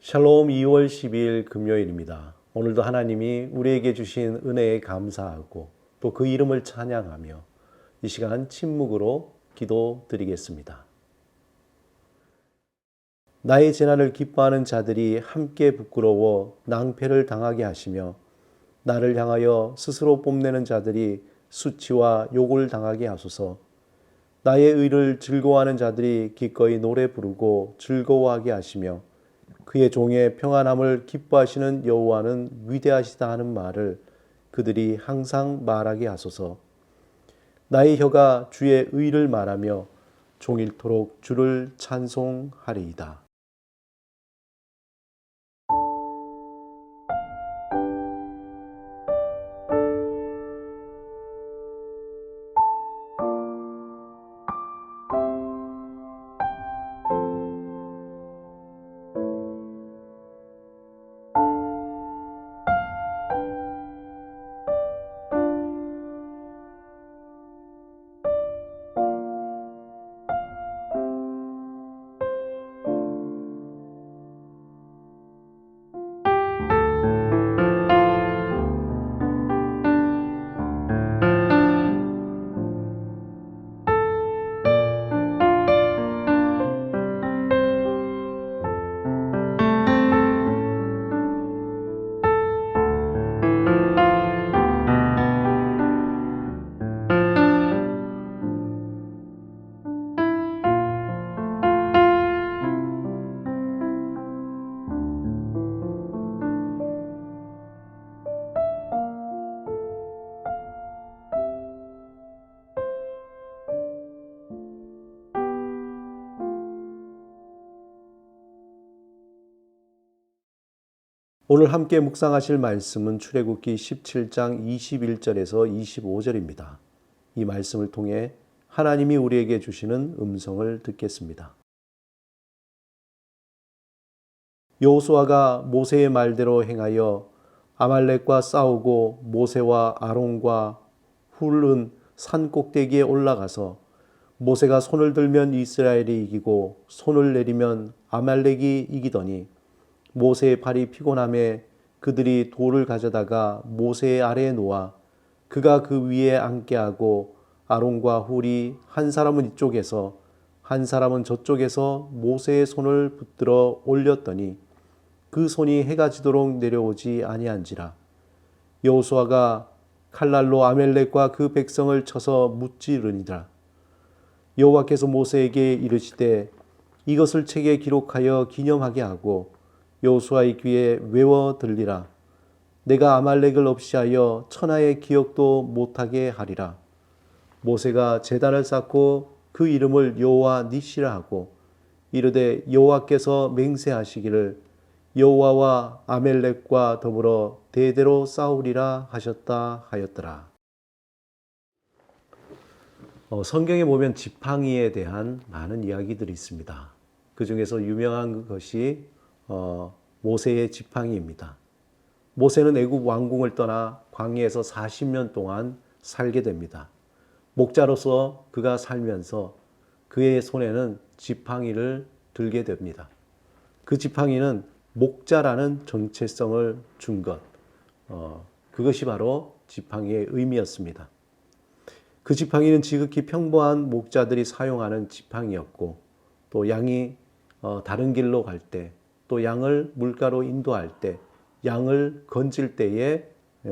샬롬 2월 12일 금요일입니다. 오늘도 하나님이 우리에게 주신 은혜에 감사하고 또 그 이름을 찬양하며 이 시간 침묵으로 기도드리겠습니다. 나의 재난을 기뻐하는 자들이 함께 부끄러워 낭패를 당하게 하시며 나를 향하여 스스로 뽐내는 자들이 수치와 욕을 당하게 하소서. 나의 의를 즐거워하는 자들이 기꺼이 노래 부르고 즐거워하게 하시며 그의 종의 평안함을 기뻐하시는 여호와는 위대하시다 하는 말을 그들이 항상 말하게 하소서. 나의 혀가 주의 의를 말하며 종일토록 주를 찬송하리이다. 오늘 함께 묵상하실 말씀은 출애굽기 17장 21절에서 25절입니다. 이 말씀을 통해 하나님이 우리에게 주시는 음성을 듣겠습니다. 여호수아가 모세의 말대로 행하여 아말렉과 싸우고 모세와 아론과 훌은 산 꼭대기에 올라가서 모세가 손을 들면 이스라엘이 이기고 손을 내리면 아말렉이 이기더니 모세의 발이 피곤함에 그들이 돌을 가져다가 모세의 아래에 놓아 그가 그 위에 앉게 하고 아론과 훌이 한 사람은 이쪽에서 한 사람은 저쪽에서 모세의 손을 붙들어 올렸더니 그 손이 해가 지도록 내려오지 아니한지라. 여호수아가 칼날로 아멜렉과 그 백성을 쳐서 무찌르니라. 여호와께서 모세에게 이르시되 이것을 책에 기록하여 기념하게 하고 여호수아의 귀에 외워 들리라. 내가 아말렉을 없이 하여 천하의 기억도 못하게 하리라. 모세가 제단을 쌓고 그 이름을 여호와 니시라 하고 이르되 여호와께서 맹세하시기를 여호와와 아멜렉과 더불어 대대로 싸우리라 하셨다 하였더라. 성경에 보면 지팡이에 대한 많은 이야기들이 있습니다. 그 중에서 유명한 것이 모세의 지팡이입니다. 모세는 애굽 왕궁을 떠나 광야에서 40년 동안 살게 됩니다. 목자로서 그가 살면서 그의 손에는 지팡이를 들게 됩니다. 그 지팡이는 목자라는 정체성을 준 것, 그것이 바로 지팡이의 의미였습니다. 그 지팡이는 지극히 평범한 목자들이 사용하는 지팡이였고 또 양이 다른 길로 갈 때, 또 양을 물가로 인도할 때, 양을 건질 때에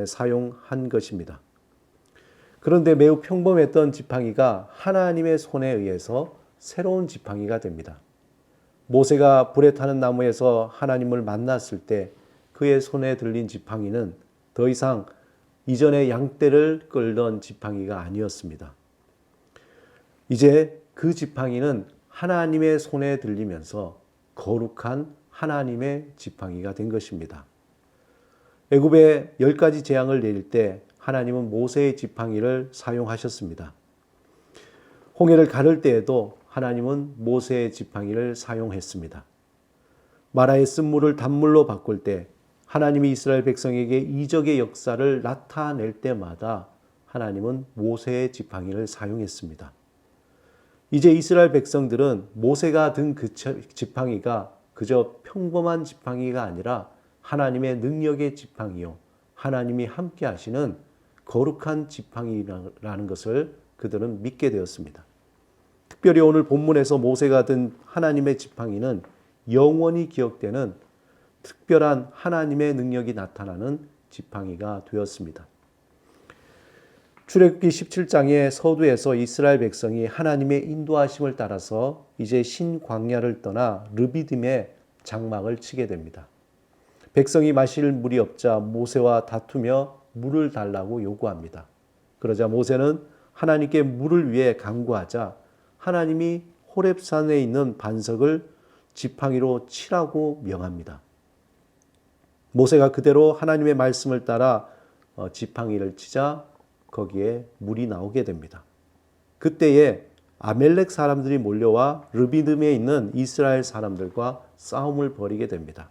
사용한 것입니다. 그런데 매우 평범했던 지팡이가 하나님의 손에 의해서 새로운 지팡이가 됩니다. 모세가 불에 타는 나무에서 하나님을 만났을 때 그의 손에 들린 지팡이는 더 이상 이전에 양떼를 끌던 지팡이가 아니었습니다. 이제 그 지팡이는 하나님의 손에 들리면서 거룩한 하나님의 지팡이가 된 것입니다. 애굽에 10가지 재앙을 내릴 때 하나님은 모세의 지팡이를 사용하셨습니다. 홍해를 가를 때에도 하나님은 모세의 지팡이를 사용했습니다. 마라의 쓴물을 단물로 바꿀 때 하나님이 이스라엘 백성에게 이적의 역사를 나타낼 때마다 하나님은 모세의 지팡이를 사용했습니다. 이제 이스라엘 백성들은 모세가 든 그 지팡이가 그저 평범한 지팡이가 아니라 하나님의 능력의 지팡이요, 하나님이 함께 하시는 거룩한 지팡이라는 것을 그들은 믿게 되었습니다. 특별히 오늘 본문에서 모세가 든 하나님의 지팡이는 영원히 기억되는 특별한 하나님의 능력이 나타나는 지팡이가 되었습니다. 출애굽기 17장의 서두에서 이스라엘 백성이 하나님의 인도하심을 따라서 이제 신광야를 떠나 르비딤의 장막을 치게 됩니다. 백성이 마실 물이 없자 모세와 다투며 물을 달라고 요구합니다. 그러자 모세는 하나님께 물을 위해 간구하자 하나님이 호렙산에 있는 반석을 지팡이로 치라고 명합니다. 모세가 그대로 하나님의 말씀을 따라 지팡이를 치자 거기에 물이 나오게 됩니다. 그때에 아멜렉 사람들이 몰려와 르비딤에 있는 이스라엘 사람들과 싸움을 벌이게 됩니다.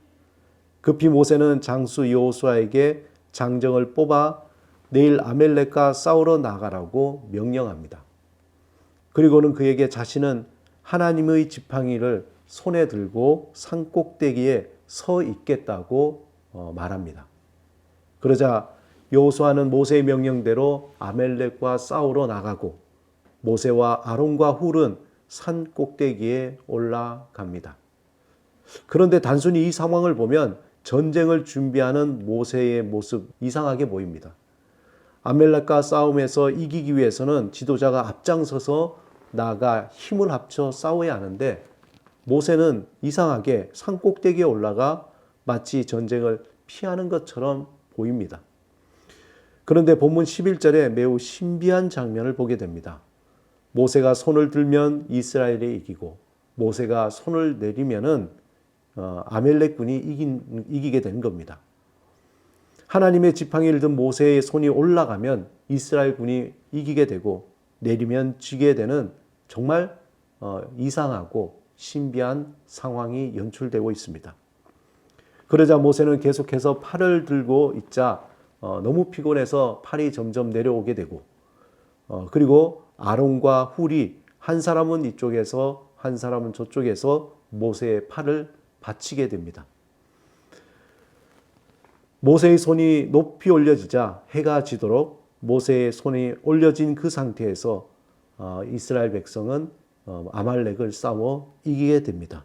급히 모세는 장수 여호수아에게 장정을 뽑아 내일 아멜렉과 싸우러 나가라고 명령합니다. 그리고는 그에게 자신은 하나님의 지팡이를 손에 들고 산 꼭대기에 서 있겠다고 말합니다. 그러자 여호수아는 모세의 명령대로 아멜렉과 싸우러 나가고 모세와 아론과 훌은 산 꼭대기에 올라갑니다. 그런데 단순히 이 상황을 보면 전쟁을 준비하는 모세의 모습 이상하게 보입니다. 아멜렉과 싸움에서 이기기 위해서는 지도자가 앞장서서 나아가 힘을 합쳐 싸워야 하는데 모세는 이상하게 산 꼭대기에 올라가 마치 전쟁을 피하는 것처럼 보입니다. 그런데 본문 11절에 매우 신비한 장면을 보게 됩니다. 모세가 손을 들면 이스라엘이 이기고 모세가 손을 내리면은 아멜렉 군이 이기게 된 겁니다. 하나님의 지팡이를 든 모세의 손이 올라가면 이스라엘 군이 이기게 되고 내리면 지게 되는 정말 이상하고 신비한 상황이 연출되고 있습니다. 그러자 모세는 계속해서 팔을 들고 있자 너무 피곤해서 팔이 점점 내려오게 되고 그리고 아론과 훌이 한 사람은 이쪽에서 한 사람은 저쪽에서 모세의 팔을 받치게 됩니다. 모세의 손이 높이 올려지자 해가 지도록 모세의 손이 올려진 그 상태에서 이스라엘 백성은 아말렉을 싸워 이기게 됩니다.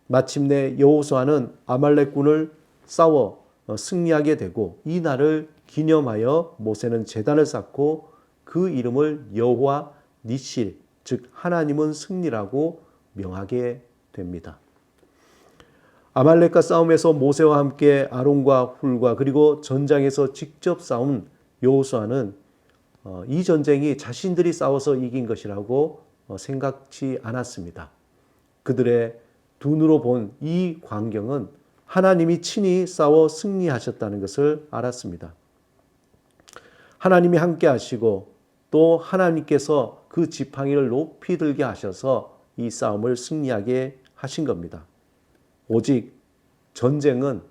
마침내 여호수아는 아말렉군을 싸워 승리하게 되고 이 날을 기념하여 모세는 제단을 쌓고 그 이름을 여호와 니시, 즉 하나님은 승리라고 명하게 됩니다. 아말렉과 싸움에서 모세와 함께 아론과 훌과 그리고 전장에서 직접 싸운 여호수아는 이 전쟁이 자신들이 싸워서 이긴 것이라고 생각지 않았습니다. 그들의 눈으로 본 이 광경은 하나님이 친히 싸워 승리하셨다는 것을 알았습니다. 하나님이 함께 하시고 또 하나님께서 그 지팡이를 높이 들게 하셔서 이 싸움을 승리하게 하신 겁니다. 오직 전쟁은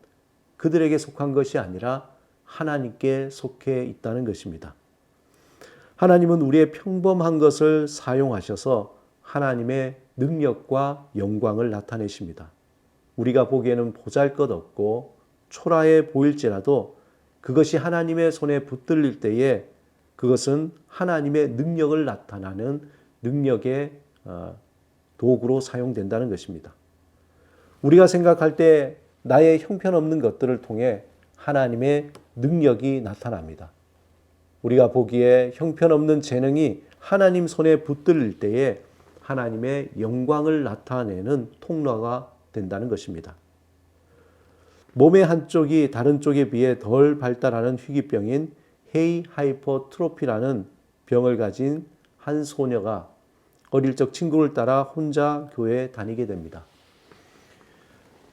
그들에게 속한 것이 아니라 하나님께 속해 있다는 것입니다. 하나님은 우리의 평범한 것을 사용하셔서 하나님의 능력과 영광을 나타내십니다. 우리가 보기에는 보잘것없고 초라해 보일지라도 그것이 하나님의 손에 붙들릴 때에 그것은 하나님의 능력을 나타나는 능력의 도구로 사용된다는 것입니다. 우리가 생각할 때 나의 형편없는 것들을 통해 하나님의 능력이 나타납니다. 우리가 보기에 형편없는 재능이 하나님 손에 붙들릴 때에 하나님의 영광을 나타내는 통로가 된다는 것입니다. 몸의 한쪽이 다른 쪽에 비해 덜 발달하는 희귀병인 헤이 하이퍼트로피라는 병을 가진 한 소녀가 어릴 적 친구를 따라 혼자 교회에 다니게 됩니다.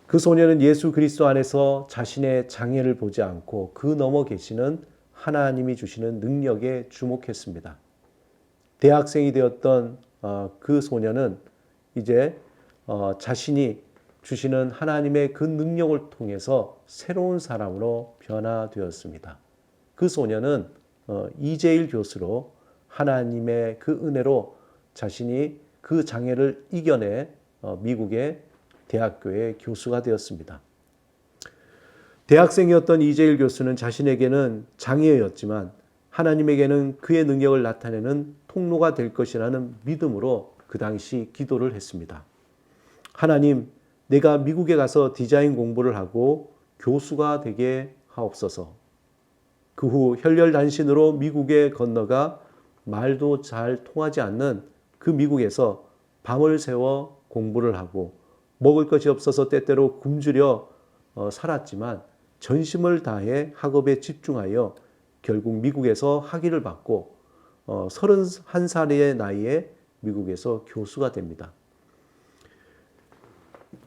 그 소녀는 예수 그리스도 안에서 자신의 장애를 보지 않고 그 너머 계시는 하나님이 주시는 능력에 주목했습니다. 대학생이 되었던 그 소녀는 이제 자신이 주시는 하나님의 그 능력을 통해서 새로운 사람으로 변화되었습니다. 그 소녀는 이재일 교수로 하나님의 그 은혜로 자신이 그 장애를 이겨내 미국의 대학교의 교수가 되었습니다. 대학생이었던 이재일 교수는 자신에게는 장애였지만 하나님에게는 그의 능력을 나타내는 통로가 될 것이라는 믿음으로 그 당시 기도를 했습니다. 하나님, 내가 미국에 가서 디자인 공부를 하고 교수가 되게 하옵소서. 그 후 혈혈단신으로 미국에 건너가 말도 잘 통하지 않는 그 미국에서 밤을 새워 공부를 하고 먹을 것이 없어서 때때로 굶주려 살았지만 전심을 다해 학업에 집중하여 결국 미국에서 학위를 받고 31살의 나이에 미국에서 교수가 됩니다.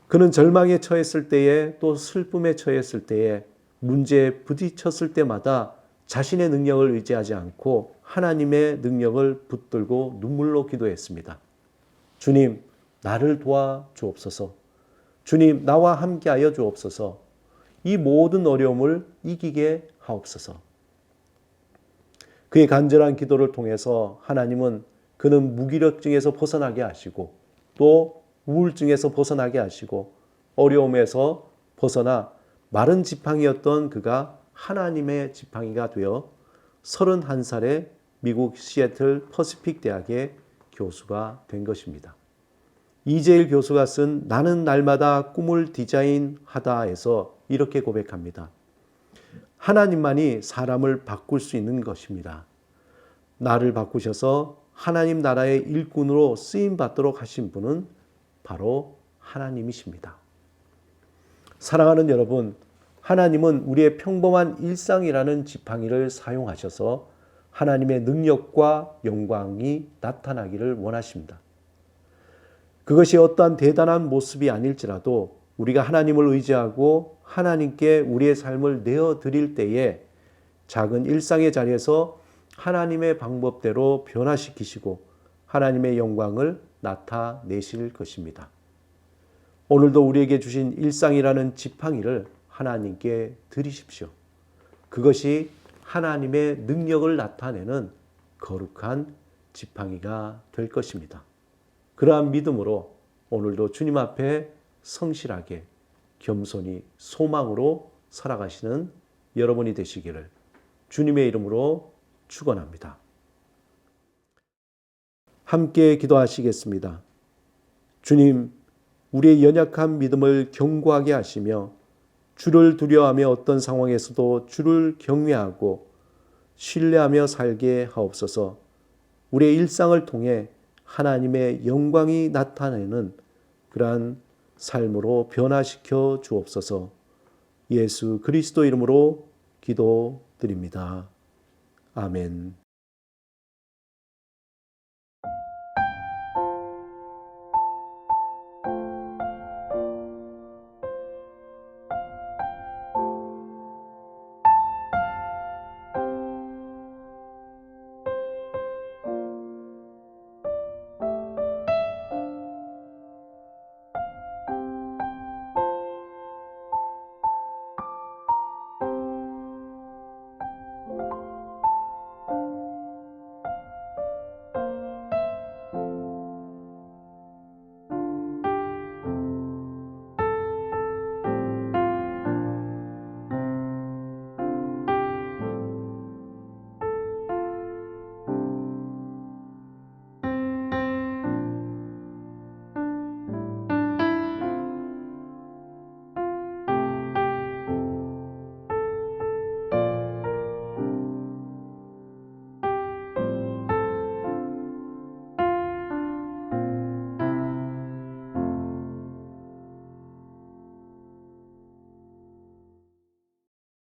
그는 절망에 처했을 때에 또 슬픔에 처했을 때에 문제에 부딪혔을 때마다 자신의 능력을 의지하지 않고 하나님의 능력을 붙들고 눈물로 기도했습니다. 주님, 나를 도와 주옵소서. 주님, 나와 함께하여 주옵소서. 이 모든 어려움을 이기게 하옵소서. 그의 간절한 기도를 통해서 하나님은 그는 무기력증에서 벗어나게 하시고 또 우울증에서 벗어나게 하시고 어려움에서 벗어나 마른 지팡이였던 그가 하나님의 지팡이가 되어 31살에 미국 시애틀 퍼시픽 대학의 교수가 된 것입니다. 이재일 교수가 쓴 나는 날마다 꿈을 디자인하다에서 이렇게 고백합니다. 하나님만이 사람을 바꿀 수 있는 것입니다. 나를 바꾸셔서 하나님 나라의 일꾼으로 쓰임받도록 하신 분은 바로 하나님이십니다. 사랑하는 여러분, 하나님은 우리의 평범한 일상이라는 지팡이를 사용하셔서 하나님의 능력과 영광이 나타나기를 원하십니다. 그것이 어떠한 대단한 모습이 아닐지라도 우리가 하나님을 의지하고 하나님께 우리의 삶을 내어드릴 때에 작은 일상의 자리에서 하나님의 방법대로 변화시키시고 하나님의 영광을 나타내실 것입니다. 오늘도 우리에게 주신 일상이라는 지팡이를 하나님께 드리십시오. 그것이 하나님의 능력을 나타내는 거룩한 지팡이가 될 것입니다. 그러한 믿음으로 오늘도 주님 앞에 성실하게 겸손히 소망으로 살아가시는 여러분이 되시기를 주님의 이름으로 축원합니다. 함께 기도하시겠습니다. 주님, 우리의 연약한 믿음을 견고하게 하시며 주를 두려워하며 어떤 상황에서도 주를 경외하고 신뢰하며 살게 하옵소서. 우리의 일상을 통해 하나님의 영광이 나타내는 그러한 삶으로 변화시켜 주옵소서. 예수 그리스도 이름으로 기도드립니다. 아멘.